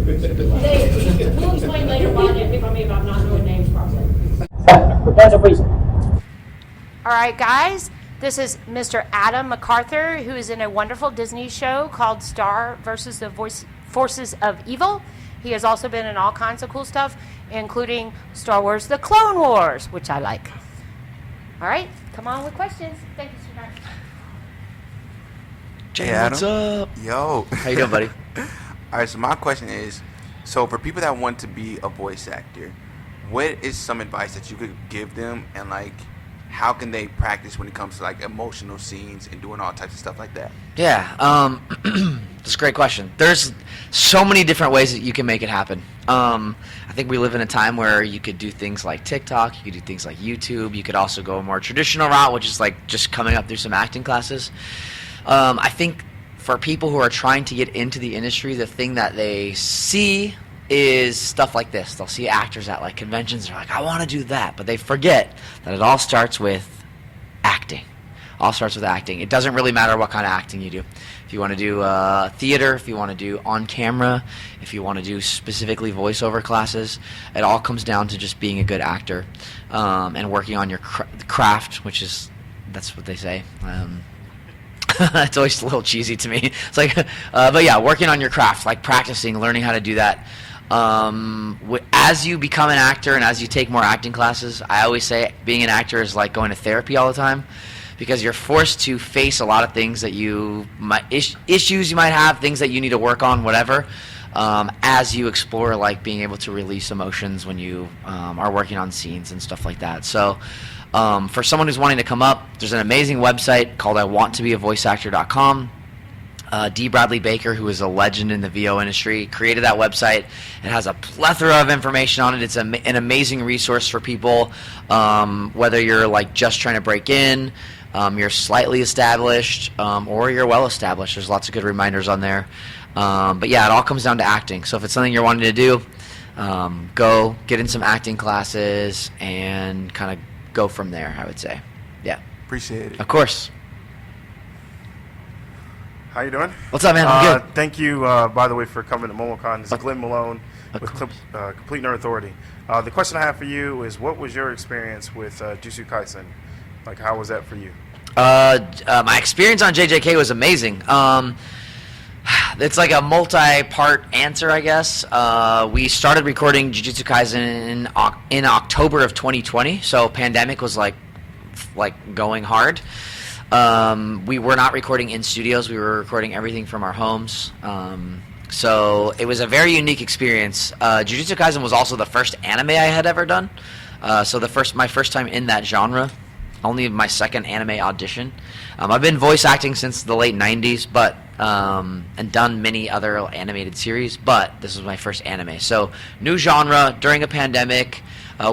We'll explain later why they pick on me if I'm not doing names properly. Prepare to freeze. All right, guys. This is Mr. Adam MacArthur, who is in a wonderful Disney show called Star versus the Forces of Evil. He has also been in all kinds of cool stuff, including Star Wars: The Clone Wars, which I like. All right, come on with questions. Thank you, sweetheart. Hey, Adam. What's up? Yo. How you doing, buddy? All right, so my question is, so for people that want to be a voice actor, what is some advice that you could give them, and like, how can they practice when it comes to like emotional scenes and doing all types of stuff like that? Yeah, that's a great question. There's so many different ways that you can make it happen. I think we live in a time where you could do things like TikTok, you could do things like YouTube, you could also go a more traditional route, which is like just coming up through some acting classes. I think for people who are trying to get into the industry, the thing that they see is stuff like this. They'll see actors at like conventions. They're like, I want to do that. But they forget that it all starts with acting. All starts with acting. It doesn't really matter what kind of acting you do. If you want to do theater, if you want to do on camera, if you want to do specifically voiceover classes, it all comes down to just being a good actor and working on your craft, which is, that's what they say. It's always a little cheesy to me. It's like, but yeah, working on your craft, like practicing, learning how to do that. As you become an actor and as you take more acting classes, I always say being an actor is like going to therapy all the time, because you're forced to face a lot of things that you might, issues you might have, things that you need to work on, whatever, as you explore like being able to release emotions when you are working on scenes and stuff like that. So for someone who's wanting to come up, there's an amazing website called iwanttobeavoiceactor.com. D. Bradley Baker, who is a legend in the VO industry, created that website. It has a plethora of information on it. It's an amazing resource for people, whether you're like just trying to break in, you're slightly established, or you're well established. There's lots of good reminders on there. But yeah, it all comes down to acting. So if it's something you're wanting to do, go get in some acting classes and kind of go from there, I would say. Yeah. Appreciate it. Of course. How you doing? What's up, man? I'm good. Thank you, by the way, for coming to MomoCon. This is Glenn Malone with Complete Nerd Authority. The question I have for you is, what was your experience with Jujutsu Kaisen? Like, how was that for you? My experience on JJK was amazing. It's like a multi-part answer, I guess. We started recording Jujutsu Kaisen in October of 2020, so pandemic was like going hard. We were not recording in studios. We were recording everything from our homes. So it was a very unique experience. Jujutsu Kaisen was also the first anime I had ever done. So my first time in that genre. Only my second anime audition. I've been voice acting since the late 90s, but and done many other animated series, but this was my first anime. So new genre during a pandemic.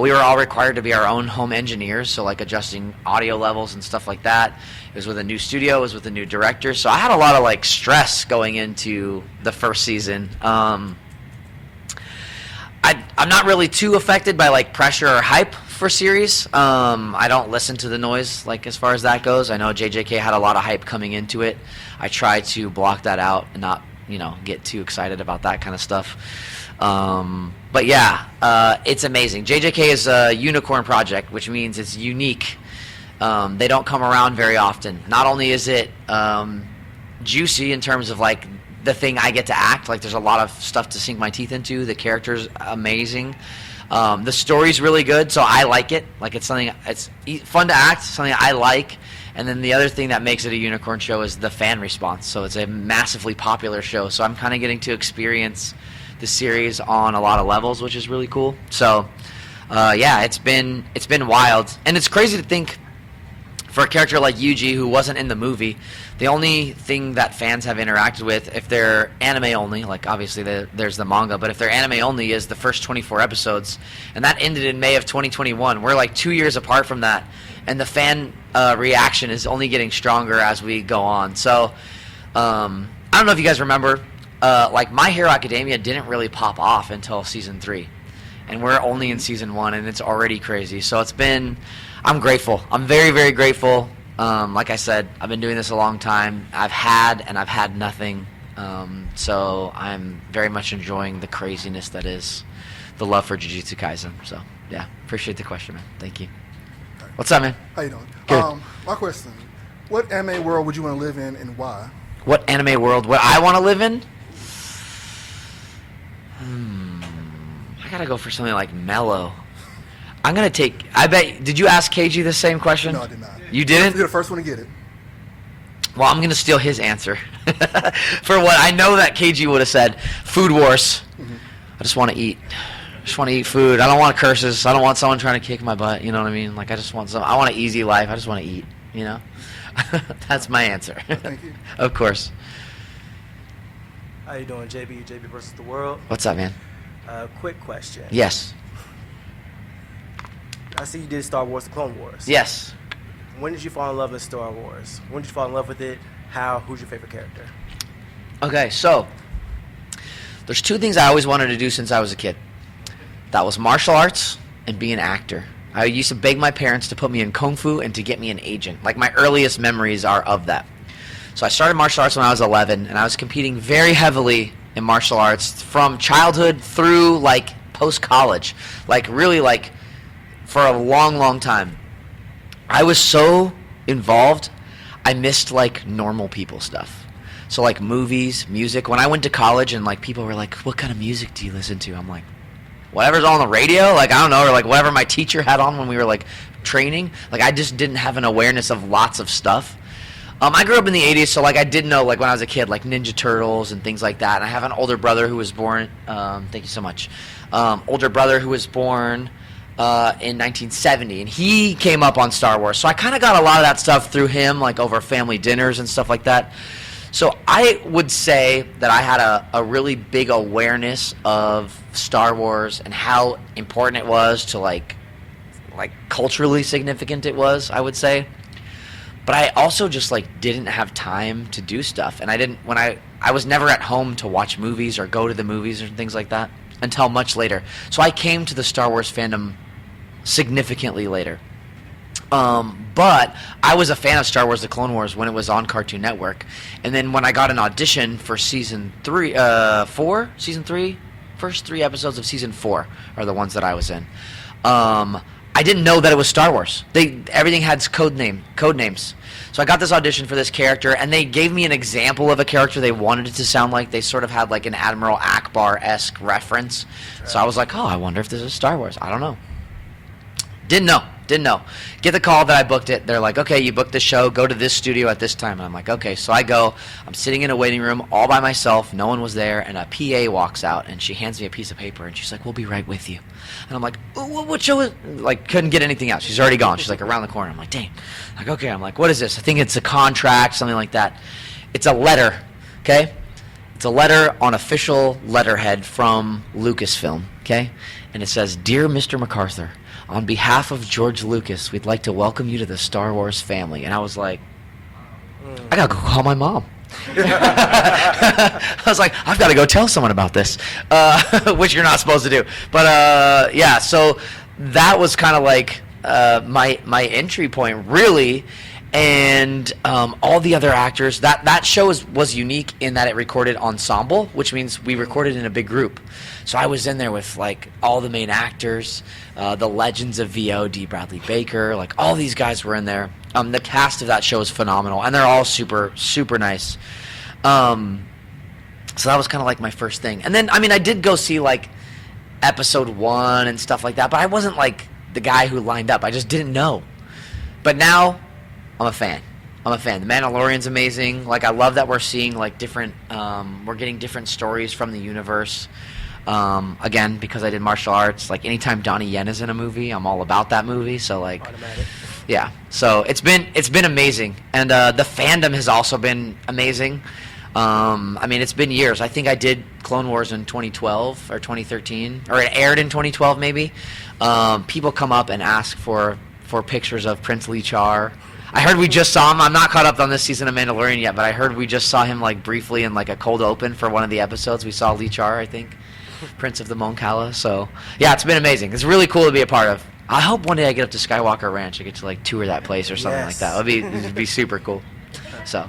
We were all required to be our own home engineers, so like adjusting audio levels and stuff like that. It was with a new studio, it was with a new director, so I had a lot of like stress going into the first season. I'm not really too affected by like pressure or hype for series. I don't listen to the noise like as far as that goes. I know JJK had a lot of hype coming into it. I try to block that out and not, get too excited about that kind of stuff. But yeah, it's amazing. JJK is a unicorn project, which means it's unique. They don't come around very often. Not only is it juicy in terms of like the thing I get to act, like there's a lot of stuff to sink my teeth into. The character's amazing. The story's really good, so I like it. Like it's fun to act, something I like. And then the other thing that makes it a unicorn show is the fan response. So it's a massively popular show. So I'm kind of getting to experience the series on a lot of levels, which is really cool. So yeah, it's been wild. And it's crazy to think for a character like Yuji, who wasn't in the movie, the only thing that fans have interacted with, if they're anime only, like obviously there's the manga, but if they're anime only, is the first 24 episodes. And that ended in May of 2021. We're like 2 years apart from that. And the fan reaction is only getting stronger as we go on. So I don't know if you guys remember, like My Hero Academia didn't really pop off until season 3. And we're only in season 1, and it's already crazy. So I'm grateful. I'm very, very grateful. Like I said, I've been doing this a long time. I've had nothing. So I'm very much enjoying the craziness that is the love for Jujutsu Kaisen. So yeah, appreciate the question, man. Thank you. What's up, man? How you doing? Good. My question: what anime world would you want to live in, and why? What anime world would I want to live in? I gotta go for something like mellow. I'm gonna take. I bet. Did you ask KG the same question? No, I did not. You didn't? You're the first one to get it. Well, I'm gonna steal his answer for what I know that KG would have said. Food Wars. I just want to eat. I just want to eat food. I don't want curses. I don't want someone trying to kick my butt. You know what I mean? Like I just want some. I want an easy life. I just want to eat. You know. That's my answer. Thank you. Of course. How you doing, JB? JB versus the world. What's up, man? Quick question. Yes. I see you did Star Wars: The Clone Wars. Yes. When did you fall in love with Star Wars? When did you fall in love with it? How? Who's your favorite character? Okay, so there's two things I always wanted to do since I was a kid. That was martial arts and be an actor. I used to beg my parents to put me in kung fu and to get me an agent. Like my earliest memories are of that. So I started martial arts when I was 11, and I was competing very heavily in martial arts from childhood through like post-college. Like really like for a long, long time. I was so involved, I missed like normal people stuff. So like movies, music. When I went to college and like people were like, what kind of music do you listen to? I'm like, whatever's on the radio, like I don't know, or like whatever my teacher had on when we were like training. Like I just didn't have an awareness of lots of stuff. I grew up in the 80s, so like I did know like when I was a kid, like Ninja Turtles and things like that. And I have an older brother who was born, thank you so much, older brother who was born in 1970, and he came up on Star Wars. So I kind of got a lot of that stuff through him, like over family dinners and stuff like that. So I would say that I had a really big awareness of Star Wars and how important it was to like culturally significant it was, I would say. But I also just like didn't have time to do stuff, and I was never at home to watch movies or go to the movies or things like that until much later. So I came to the Star Wars fandom significantly later. But I was a fan of Star Wars: The Clone Wars when it was on Cartoon Network, and then when I got an audition for season 3, first 3 episodes of season 4 are the ones that I was in. I didn't know that it was Star Wars. Everything had code names. So I got this audition for this character, and they gave me an example of a character they wanted it to sound like. They sort of had like an Admiral Akbar-esque reference. So I was like, oh, I wonder if this is Star Wars. I don't know. Didn't know. Get the call that I booked it. They're like, okay, you booked the show. Go to this studio at this time. And I'm like, okay. So I go. I'm sitting in a waiting room all by myself. No one was there. And a PA walks out, and she hands me a piece of paper, and she's like, we'll be right with you. And I'm like, what show is... Like, couldn't get anything out. She's already gone. She's like around the corner. I'm like, dang. Like, okay. I'm like, what is this? I think it's a contract, something like that. It's a letter, okay? It's a letter on official letterhead from Lucasfilm, okay? And it says, Dear Mr. MacArthur, on behalf of George Lucas, we'd like to welcome you to the Star Wars family. And I was like, I gotta go call my mom. I was like, I've got to go tell someone about this, which you're not supposed to do. But yeah, so that was kind of like my entry point, really. And all the other actors, that show was unique in that it recorded ensemble, which means we recorded in a big group. So I was in there with like all the main actors, the legends of VO, D. Bradley Baker, like all these guys were in there. The cast of that show is phenomenal, and they're all super, super nice. So that was kind of like my first thing. And then, I mean, I did go see like episode 1 and stuff like that, but I wasn't like the guy who lined up. I just didn't know. But now, I'm a fan. The Mandalorian's amazing. Like, I love that we're seeing like different, we're getting different stories from the universe. Again, because I did martial arts, like anytime Donnie Yen is in a movie, I'm all about that movie. So like, Automatic. yeah. So it's been amazing, and the fandom has also been amazing. I mean, it's been years. I think I did Clone Wars in 2012 or 2013, or it aired in 2012 maybe. People come up and ask for pictures of Prince Lee Char. I heard we just saw him. I'm not caught up on this season of Mandalorian yet, but I heard we just saw him like briefly in like a cold open for one of the episodes. We saw Lee Char, I think, Prince of the Mon Cala. So yeah, it's been amazing. It's really cool to be a part of. I hope one day I get up to Skywalker Ranch. I get to like tour that place or something like that. It'd be super cool. So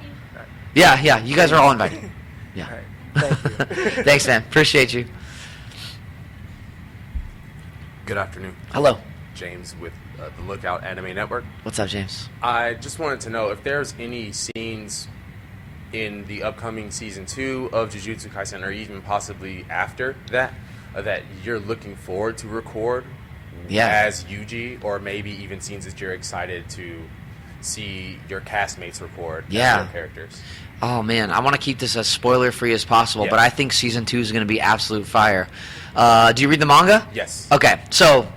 yeah, you guys are all invited. Yeah. All right. Thank you. Thanks, man. Appreciate you. Good afternoon. Hello. James with the Lookout Anime Network. What's up, James? I just wanted to know if there's any scenes in the upcoming season 2 of Jujutsu Kaisen, or even possibly after that, that you're looking forward to record as Yuji, or maybe even scenes that you're excited to see your castmates record as their characters. Oh man, I want to keep this as spoiler free as possible, but I think season 2 is going to be absolute fire. Do you read the manga? Yes. Okay, so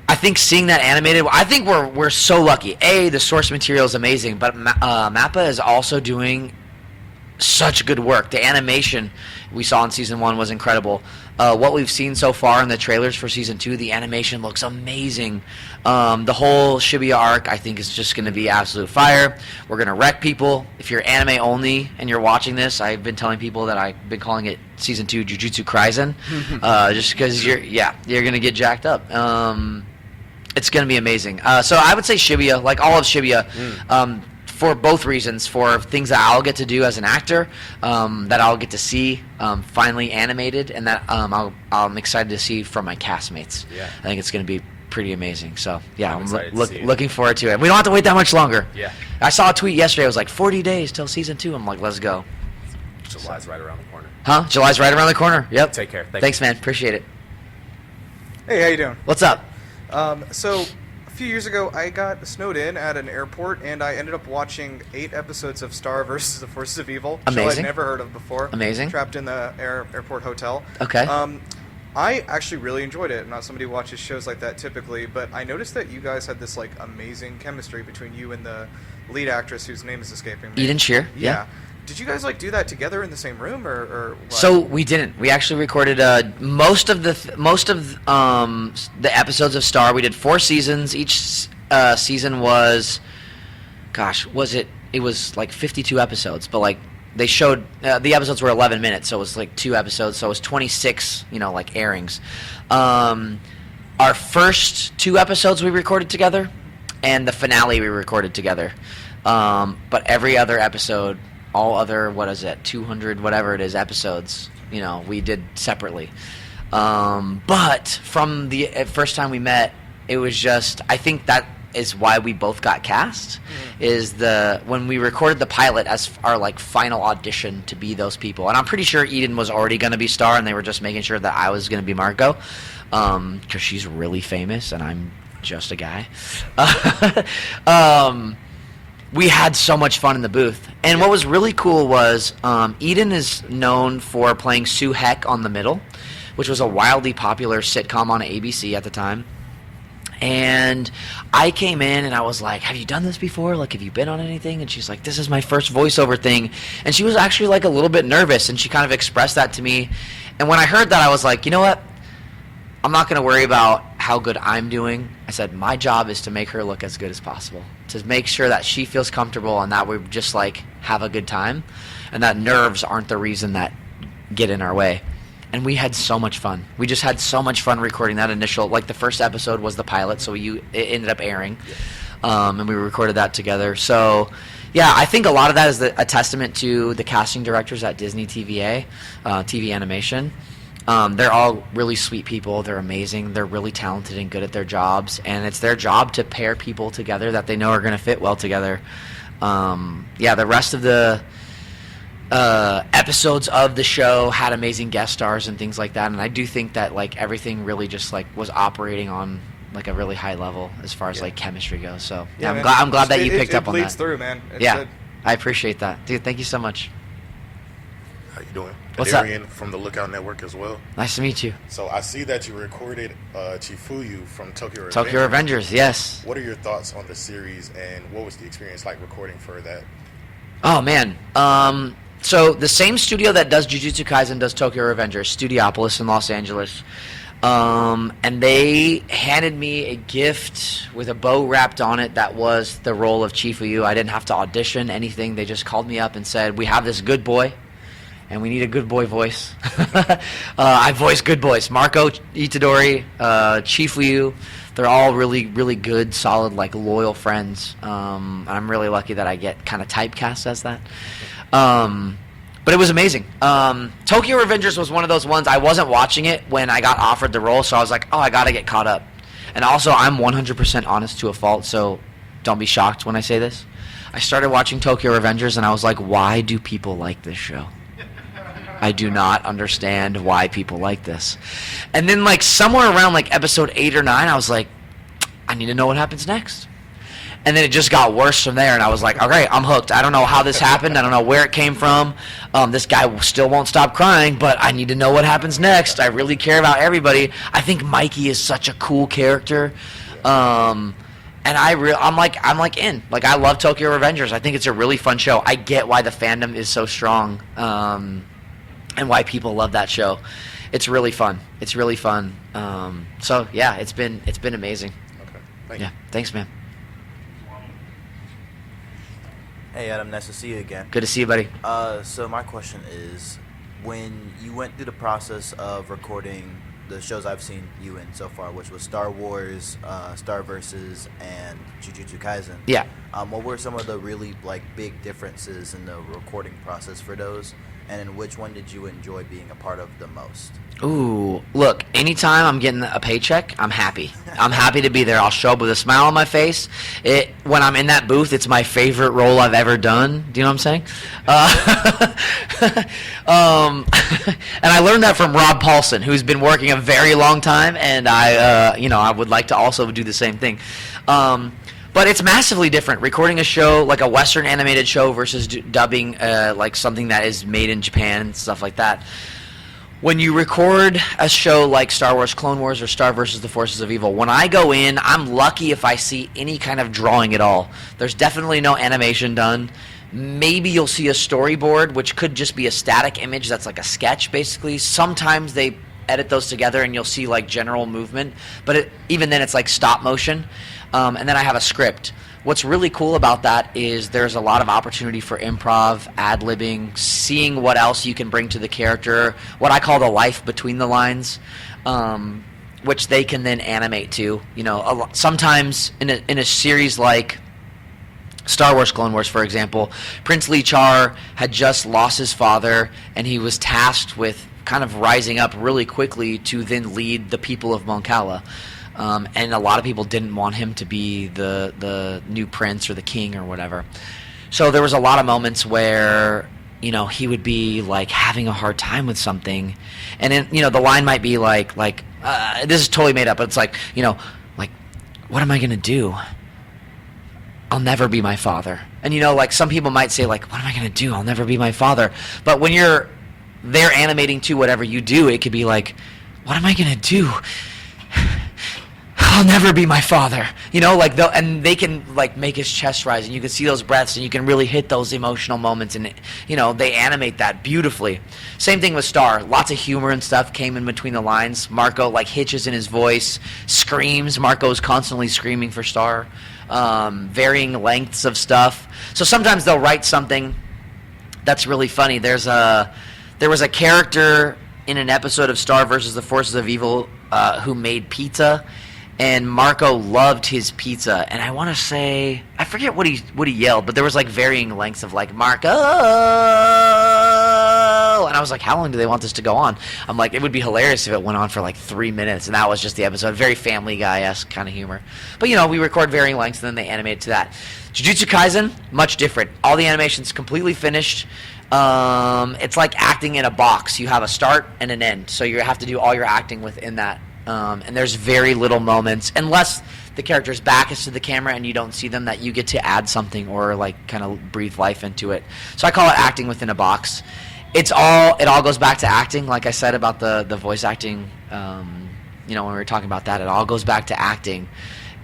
I think seeing that animated, I think we're so lucky. The source material is amazing, but Mappa is also doing such good work. The animation we saw in season 1 was incredible. What we've seen so far in the trailers for season 2, the animation looks amazing. The whole Shibuya arc, I think, is just going to be absolute fire. We're going to wreck people. If you're anime only and you're watching this, I've been telling people that I've been calling it season 2 Jujutsu Kaisen, just because you're going to get jacked up. It's going to be amazing. So I would say Shibuya, like all of Shibuya, for both reasons, for things that I'll get to do as an actor, that I'll get to see finally animated, and that I'm excited to see from my castmates. Yeah. I think it's going to be pretty amazing. So yeah, I'm I'm excited to see it. looking forward to it. We don't have to wait that much longer. Yeah. I saw a tweet yesterday. It was like 40 days till season 2. I'm like, let's go. July's right around the corner. Huh? July's right around the corner. Yep. Take care. Thanks, man. Appreciate it. Hey, how you doing? What's up? So, a few years ago, I got snowed in at an airport, and I ended up watching 8 episodes of Star versus the Forces of Evil, a show I'd Amazing. never heard of before. Amazing. Trapped in the airport hotel. Okay. I actually really enjoyed it. I'm not somebody who watches shows like that typically, but I noticed that you guys had this like amazing chemistry between you and the lead actress whose name is escaping me. Eden Shear. Yeah. Did you guys like do that together in the same room, or what? So we didn't. We actually recorded most of the episodes of Star. We did 4 seasons. Each season was, it was like 52 episodes, but like they showed the episodes were 11 minutes, so it was like 2 episodes, so it was 26, like airings. Our first 2 episodes we recorded together, and the finale we recorded together. But every other episode, all other 200 whatever it is episodes, we did separately. But from the first time we met, it was just, I think that is why we both got cast. Is when we recorded the pilot as our like final audition to be those people, and I'm pretty sure Eden was already going to be Star, and they were just making sure that I was going to be Marco, because she's really famous and I'm just a guy. We had so much fun in the booth. And what was really cool was Eden is known for playing Sue Heck on The Middle, which was a wildly popular sitcom on ABC at the time. And I came in and I was like, have you done this before? Like, have you been on anything? And she's like, this is my first voiceover thing. And she was actually like a little bit nervous, and she kind of expressed that to me. And when I heard that, I was like, you know what? I'm not going to worry about how good I'm doing. I said, my job is to make her look as good as possible, to make sure that she feels comfortable and that we just like have a good time, and that nerves aren't the reason that get in our way. And we had so much fun. We just had so much fun recording that initial, like the first episode was the pilot, so it ended up airing, and we recorded that together. So yeah, I think a lot of that is a testament to the casting directors at Disney TVA, TV Animation. They're all really sweet people. They're amazing. They're really talented and good at their jobs, and it's their job to pair people together that they know are going to fit well together. The rest of the episodes of the show had amazing guest stars and things like that, and I do think that like everything really just like was operating on like a really high level as far as like chemistry goes. So yeah, I'm glad that you picked up on that. It bleeds through, man. It's yeah, good. I appreciate that, dude. Thank you so much. How you doing? What's up? Adarian from the Lookout Network as well. Nice to meet you. So I see that you recorded Chifuyu from Tokyo Revengers. Tokyo Revengers, yes. What are your thoughts on the series, and what was the experience like recording for that? Oh man. So the same studio that does Jujutsu Kaisen does Tokyo Revengers, Studiopolis in Los Angeles. And they handed me a gift with a bow wrapped on it that was the role of Chifuyu. I didn't have to audition anything. They just called me up and said, we have this good boy, and we need a good boy voice. I voice good boys. Marco Itadori, Chifuyu. They're all really, really good, solid, like loyal friends. I'm really lucky that I get kind of typecast as that. But it was amazing. Tokyo Revengers was one of those ones. I wasn't watching it when I got offered the role, so I was like, oh, I got to get caught up. And also, I'm 100% honest to a fault, so don't be shocked when I say this. I started watching Tokyo Revengers, and I was like, why do people like this show? I do not understand why people like this. And then, like, somewhere around, like, episode 8 or 9, I was like, I need to know what happens next. And then it just got worse from there, and I was like, okay, I'm hooked. I don't know how this happened. I don't know where it came from. This guy still won't stop crying, but I need to know what happens next. I really care about everybody. I think Mikey is such a cool character. And I'm like in. Like, I love Tokyo Revengers. I think it's a really fun show. I get why the fandom is so strong, and why people love that show. It's really fun. It's really fun. So yeah, it's been amazing. Okay. Thank you. Yeah, thanks, man. Hey Adam, nice to see you again. Good to see you, buddy. So my question is, when you went through the process of recording the shows I've seen you in so far, which was Star Wars, Star Versus, and Jujutsu Kaisen. Yeah. What were some of the really big differences in the recording process for those, and in which one did you enjoy being a part of the most? Ooh, look, anytime I'm getting a paycheck, I'm happy. I'm happy to be there. I'll show up with a smile on my face. When I'm in that booth, it's my favorite role I've ever done. Do you know what I'm saying? And I learned that from Rob Paulson, who's been working a very long time, and I would like to also do the same thing. But it's massively different. Recording a show, like a Western animated show, versus dubbing like something that is made in Japan and stuff like that. When you record a show like Star Wars Clone Wars or Star versus the Forces of Evil, when I go in, I'm lucky if I see any kind of drawing at all. There's definitely no animation done. Maybe you'll see a storyboard, which could just be a static image that's like a sketch, basically. Sometimes they edit those together and you'll see like general movement, but even then it's like stop motion. And then I have a script. What's really cool about that is there's a lot of opportunity for improv, ad-libbing, seeing what else you can bring to the character, what I call the life between the lines, which they can then animate to. You know, sometimes in a series like Star Wars Clone Wars, for example, Prince Lee Char had just lost his father, and he was tasked with kind of rising up really quickly to then lead the people of Mon Cala. And a lot of people didn't want him to be the new prince or the king or whatever. So there was a lot of moments where, you know, he would be like having a hard time with something, and then, you know, the line might be like this is totally made up, but it's like, you know, like, what am I gonna do? I'll never be my father. And, you know, like, some people might say, like, what am I gonna do? I'll never be my father. But when you're there animating to whatever you do, it could be like, what am I gonna do? I'll never be my father, you know, like, and they can like make his chest rise, and you can see those breaths, and you can really hit those emotional moments, and, you know, they animate that beautifully. Same thing with Star. Lots of humor and stuff came in between the lines. Marco like hitches in his voice, screams. Marco's constantly screaming for Star. Varying lengths of stuff. So sometimes they'll write something that's really funny. There was a character in an episode of Star versus the Forces of Evil who made pizza. And Marco loved his pizza, and I want to say, I forget what he yelled, but there was like varying lengths of like, Marco, and I was like, how long do they want this to go on? I'm like, it would be hilarious if it went on for like 3 minutes, and that was just the episode. Very Family Guy-esque kind of humor. But, you know, we record varying lengths, and then they animate it to that. Jujutsu Kaisen, much different. All the animation's completely finished. It's like acting in a box. You have a start and an end, so you have to do all your acting within that. And there's very little moments, unless the character's back is to the camera and you don't see them, that you get to add something or like kind of breathe life into it. So I call it acting within a box. It all goes back to acting, like I said about the voice acting. You know, when we were talking about that, it all goes back to acting.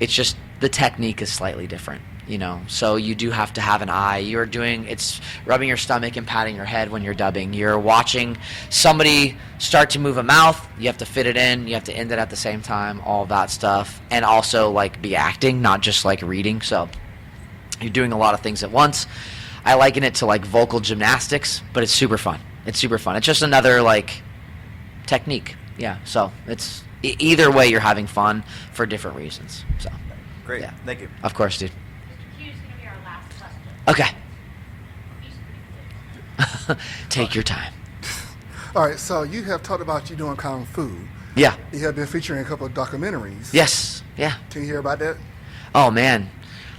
It's just the technique is slightly different. You know, so you do have to have an eye. It's rubbing your stomach and patting your head when you're dubbing. You're watching somebody start to move a mouth. You have to fit it in. You have to end it at the same time. All of that stuff, and also like be acting, not just like reading. So you're doing a lot of things at once. I liken it to like vocal gymnastics, but it's super fun. It's super fun. It's just another like technique. Yeah. So it's either way, you're having fun for different reasons. So Great. Yeah. Thank you. Of course, dude. Q's going to be our last question. Okay. He's Take your time. All right, so you have talked about you doing kung fu. Yeah. You have been featuring a couple of documentaries. Yes. Yeah. Can you hear about that? Oh man,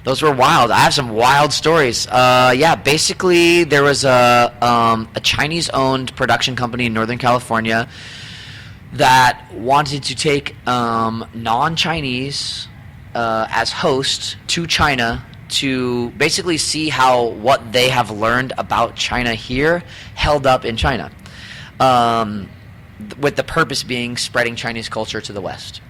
those were wild. I have some wild stories. Yeah, basically there was a Chinese-owned production company in Northern California that wanted to take non-Chinese as hosts to China to basically see how what they have learned about China here held up in China, with the purpose being spreading Chinese culture to the West.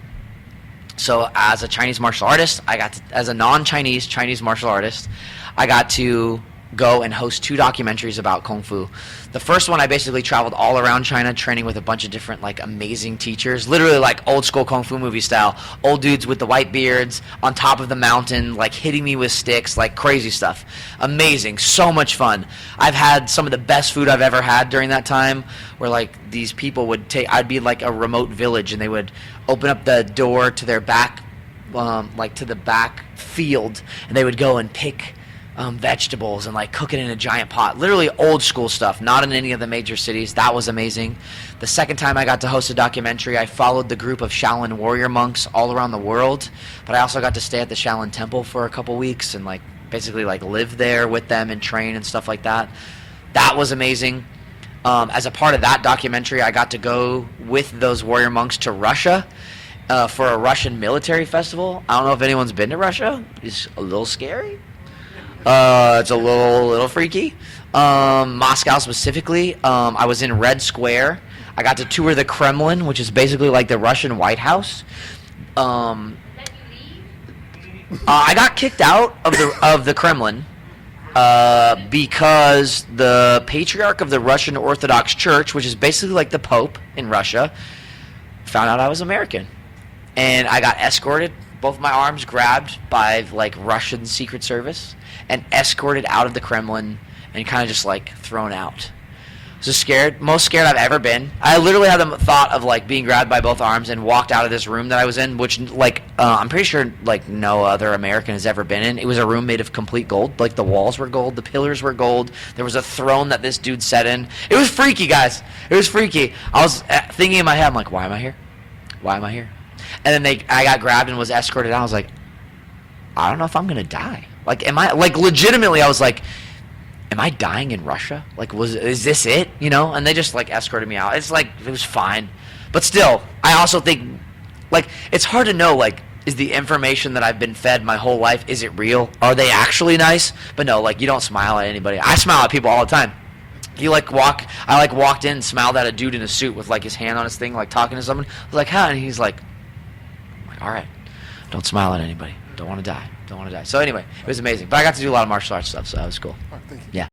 So as a Chinese martial artist, as a non-Chinese Chinese martial artist, I got to go and host 2 documentaries about Kung Fu. The first one, I basically traveled all around China training with a bunch of different like amazing teachers, literally like old school Kung Fu movie style. Old dudes with the white beards on top of the mountain, like hitting me with sticks, like crazy stuff. Amazing, so much fun. I've had some of the best food I've ever had during that time, where like these people would I'd be in like a remote village and they would open up the door to their back, like to the back field, and they would go and pick vegetables and like cook it in a giant pot. Literally old school stuff, not in any of the major cities. That was amazing. The second time I got to host a documentary, I followed the group of Shaolin warrior monks all around the world, but I also got to stay at the Shaolin temple for a couple weeks and like basically like live there with them and train and stuff like that. That was amazing. As a part of that documentary, I got to go with those warrior monks to Russia for a Russian military festival. I don't know if anyone's been to Russia. It's a little scary. It's a little freaky. Moscow specifically. I was in Red Square. I got to tour the Kremlin, which is basically like the Russian White House. I got kicked out of the Kremlin because the patriarch of the Russian Orthodox Church, which is basically like the Pope in Russia, found out I was American, and I got escorted. Both my arms grabbed by like Russian Secret Service and escorted out of the Kremlin and kind of just like thrown out. So scared, most scared I've ever been. I literally had the thought of like being grabbed by both arms and walked out of this room that I was in, which like I'm pretty sure like no other American has ever been in. It was a room made of complete gold. Like the walls were gold, the pillars were gold. There was a throne that this dude sat in. It was freaky, guys. It was freaky. I was thinking in my head, I'm like, why am I here? Why am I here? And then I got grabbed and was escorted out. I was like, I don't know if I'm gonna die. Like, am I like legitimately? I was like, am I dying in Russia? Like, is this it? You know? And they just like escorted me out. It's like it was fine, but still, I also think like it's hard to know like is the information that I've been fed my whole life, is it real? Are they actually nice? But no, like you don't smile at anybody. I smile at people all the time. I walked in and smiled at a dude in a suit with like his hand on his thing, like talking to someone. I was like, huh? And he's like, all right, don't smile at anybody. Don't want to die. So anyway, it was amazing. But I got to do a lot of martial arts stuff, so that was cool. All right, thank you. Yeah.